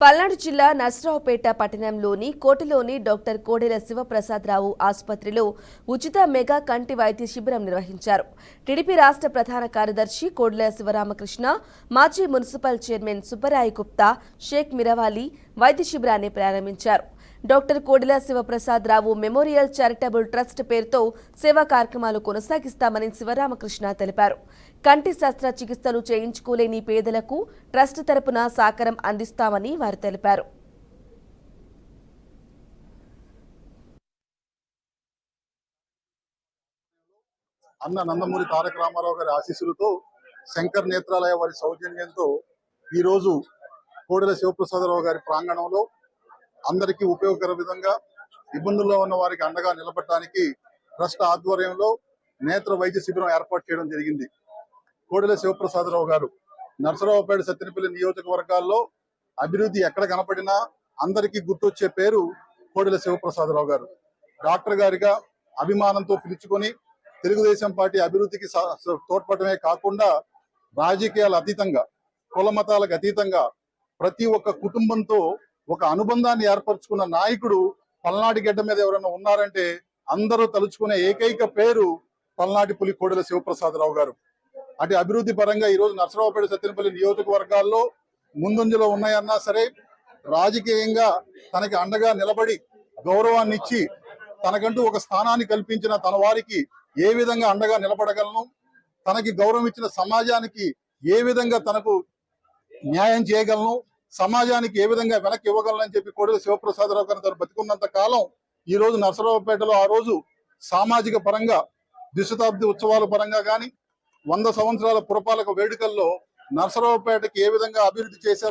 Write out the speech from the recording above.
పల్నాడు జిల్లా నర్సరావుపేట పట్టణంలోని కోటలోని డాక్టర్ కోడెల శివప్రసాదరావు ఆసుపత్రిలో ఉచిత మెగా కంటి వైద్య శిబిరం నిర్వహించారు. టీడీపీ రాష్ట్ర ప్రధాన కార్యదర్శి కోడెల శివరామకృష్ణ, మాజీ మున్సిపల్ చైర్మన్ సుబ్బరాయ గుప్తా, షేక్ మిరవాలి వైద్య శిబిరాన్ని ప్రారంభించారు. Doctor Kodela Sivaprasadarao memorial charitable trust పేరుతో సేవా కార్యక్రమాలు కొనసాగిస్తామని శివరామకృష్ణ తెలిపారు. కంటి శస్త్రచికిత్సలు చేయించుకోలేని పేదలకు ట్రస్ట్ తరపున సహకారం అందిస్తామని వారు తెలిపారు. అన్న నందమూరి తారక రామారావు గారి ఆశీస్సులతో శంకర్ నేత్రాలయ వారి సౌజన్యంతో ఈరోజు కోడెల శివప్రసాదరావు గారి ప్రాంగణంలో అందరికీ ఉపయోగకర విధంగా ఇబ్బందుల్లో ఉన్న వారికి అండగా నిలబడటానికి ట్రస్ట్ ఆధ్వర్యంలో నేత్ర వైద్య శిబిరం ఏర్పాటు చేయడం జరిగింది. కోడెల శివప్రసాదరావు గారు నర్సరావుపేట, సత్తెనపల్లి నియోజకవర్గాల్లో అభివృద్ధి ఎక్కడ కనపడినా అందరికీ గుర్తొచ్చే పేరు కోడెల శివప్రసాదరావు గారు. డాక్టర్ గారిగా అభిమానంతో పిలుచుకొని తెలుగుదేశం పార్టీ అభివృద్ధికి తోడ్పడమే కాకుండా రాజకీయాల అతీతంగా, కుల మతాలకు అతీతంగా ప్రతి ఒక్క కుటుంబంతో ఒక అనుబంధాన్ని ఏర్పరచుకున్న నాయకుడు పల్నాటి గడ్డ మీద ఎవరైనా ఉన్నారంటే అందరూ తలుచుకునే ఏకైక పేరు పల్నాటి పులి కోడెల శివప్రసాదరావు గారు. అటు అభివృద్ధి పరంగా ఈరోజు నర్సరావుపేట, సత్తెనపల్లి నియోజకవర్గాల్లో ముందంజలో ఉన్నాయన్నా సరే, రాజకీయంగా తనకి అండగా నిలబడి గౌరవాన్ని ఇచ్చి తనకంటూ ఒక స్థానాన్ని కల్పించిన తన వారికి ఏ విధంగా అండగా నిలబడగలను, తనకి గౌరవం ఇచ్చిన సమాజానికి ఏ విధంగా తనకు న్యాయం చేయగలను, సమాజానికి ఏ విధంగా వెనక్కి ఇవ్వగలనని చెప్పి కోడెల శివప్రసాదరావు గారు తను బతికున్నంత కాలం ఈ రోజు నర్సరావుపేటలో ఆ రోజు సామాజిక పరంగా ద్విశతాబ్ది ఉత్సవాల పరంగా కానీ 100 సంవత్సరాల పురపాలక వేడుకల్లో నర్సరావుపేటకి ఏ విధంగా అభివృద్ధి చేశారో